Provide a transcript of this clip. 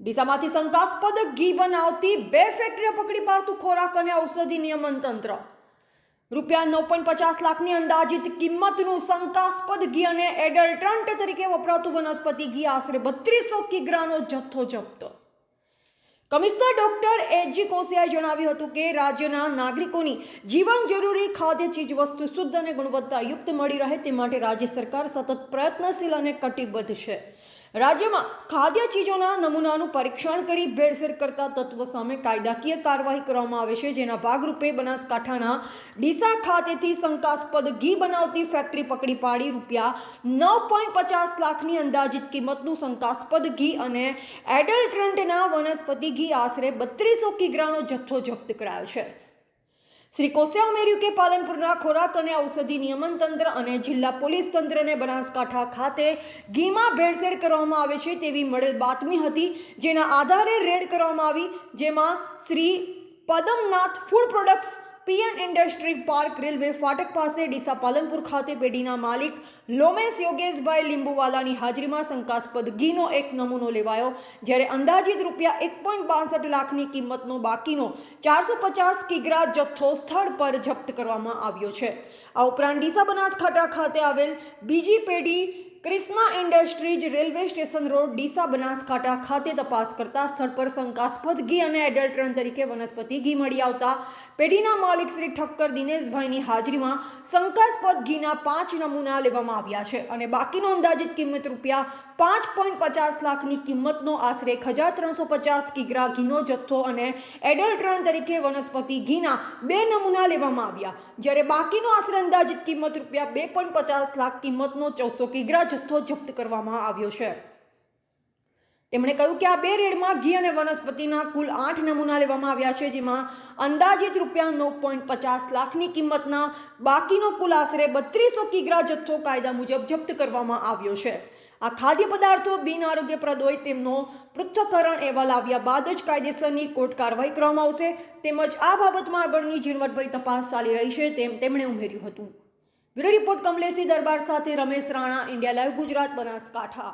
ડીસામાંથી શંકાસ્પદ ઘી બનાવતી 2 ફેક્ટરીઓ પકડી પાડતું ખોરાક અને ઔષધિ નિયમન તંત્ર। રૂપિયા 9.50 લાખની અંદાજિત કિંમતનું શંકાસ્પદ ઘી અને એડલ્ટરન્ટ તરીકે વપરાતું વનસ્પતિ ઘી આશરે 3200 કિગ્રાનો જથ્થો જપ્ત। કમિશનર ડોક્ટર એજી કોસિયાએ જણાવ્યું હતું કે રાજ્યના નાગરિકોની જીવન જરૂરી ખાદ્ય ચીજવસ્તુ શુદ્ધ અને ગુણવત્તાયુક્ત મળી રહે તે માટે રાજ્ય સરકાર સતત પ્રયત્નશીલ અને કટિબદ્ધ છે। રાજ્યમાં ખાદ્ય ચીજોના નમૂનાનું પરીક્ષણ કરી ભેળસેળ કરતા તત્વો સામે કાયદાકીય કાર્યવાહી કરવામાં આવે છે, જેના ભાગરૂપે બનાસકાંઠાના ડીસા ખાતેથી શંકાસ્પદ ઘી બનાવતી ફેક્ટરી પકડી પાડી રૂપિયા 9.50 લાખની અંદાજિત કિંમતનું શંકાસ્પદ ઘી અને એડલ્ટરન્ટના વનસ્પતિ ઘી આશરે 3200 કિગ્રાનો જથ્થો જપ્ત કરાયો છે। શ્રી કોસિયાએ ઉમેર્યું કે પાલનપુરના ખોરાક અને ઔષધિ નિયમન તંત્ર અને જિલ્લા પોલીસ તંત્રને બનાસકાંઠા ખાતે ઘીમાં ભેળસેળ કરવામાં આવે છે તેવી મળેલ બાતમી હતી, જેના આધારે રેડ કરવામાં આવી, જેમાં Shri Padmanath food products PN industry park railway ફાટક પાસે ડીસા પાલનપુર ખાતે પેઢીના માલિક લોમેશ યોગેશભાઈ લીંબુવાલાની હાજરીમાં શંકાસ્પદ ઘીનો એક નમૂનો લેવાયો, જ્યારે અંદાજિત રૂપિયા 1.62 લાખની કિંમતનો બાકીનો 450 કિગ્રા જથ્થો સ્થળ પર જપ્ત કરવામાં આવ્યો છે। આ ઉપરાંત ડીસા બનાસકાંઠા ખાતે આવેલ બીજી પેઢી Krishna industries railway station road Deesa Banaskantha ખાતે તપાસ કરતા સ્થળ પર શંકાસ્પદ ઘી અને એડલ્ટરન્ટ તરીકે વનસ્પતિ ઘી મળી આવતા પેઢીના માલિક શ્રી ઠક્કર દિનેશભાઈની હાજરીમાં શંકાસ્પદ ઘીના 5 નમૂના લેવામાં આવ્યા છે અને બાકીનો અંદાજિત કિંમત રૂપિયા 5.50 લાખની કિંમતનો આશરે 1350 કિગ્રા ઘીનો જથ્થો અને એડલ્ટરન્ટ તરીકે વનસ્પતિ ઘીના 2 નમૂના લેવામાં આવ્યા, જ્યારે બાકીનો આશરે અંદાજિત કિંમત રૂપિયા 2.50 લાખ કિંમતનો 1400 કિગ્રા જથ્થો જપ્ત કરવામાં આવ્યો છે। તેમણે કહ્યું કે આ 2 રેડમાં ઘી અને વનસ્પતિના કુલ 8 નમૂના લેવામાં આવ્યા છે, જેમાં અંદાજિત રૂપિયા 9.50 લાખની કિંમતના બાકીનો કુલ આશરે 3200 કિગ્રા જથ્થો કાયદા મુજબ જપ્ત કરવામાં આવ્યો છે। આ ખાદ્ય પદાર્થો બિન આરોગ્યપ્રદ હોય તેમનો પૃથ્થકરણ અહેવાલ આવ્યા બાદ જ કાયદેસરની કોર્ટ કાર્યવાહી કરવામાં આવશે, તેમજ આ બાબતમાં આગળની ઝીણવટભરી તપાસ ચાલી રહી છે તેમ તેમણે ઉમેર્યું હતું। બ્યુરો રિપોર્ટ કમલેશી દરબાર સાથે રમેશ રાણા, ઇન્ડિયા લાઈવ ગુજરાત, બનાસકાંઠા।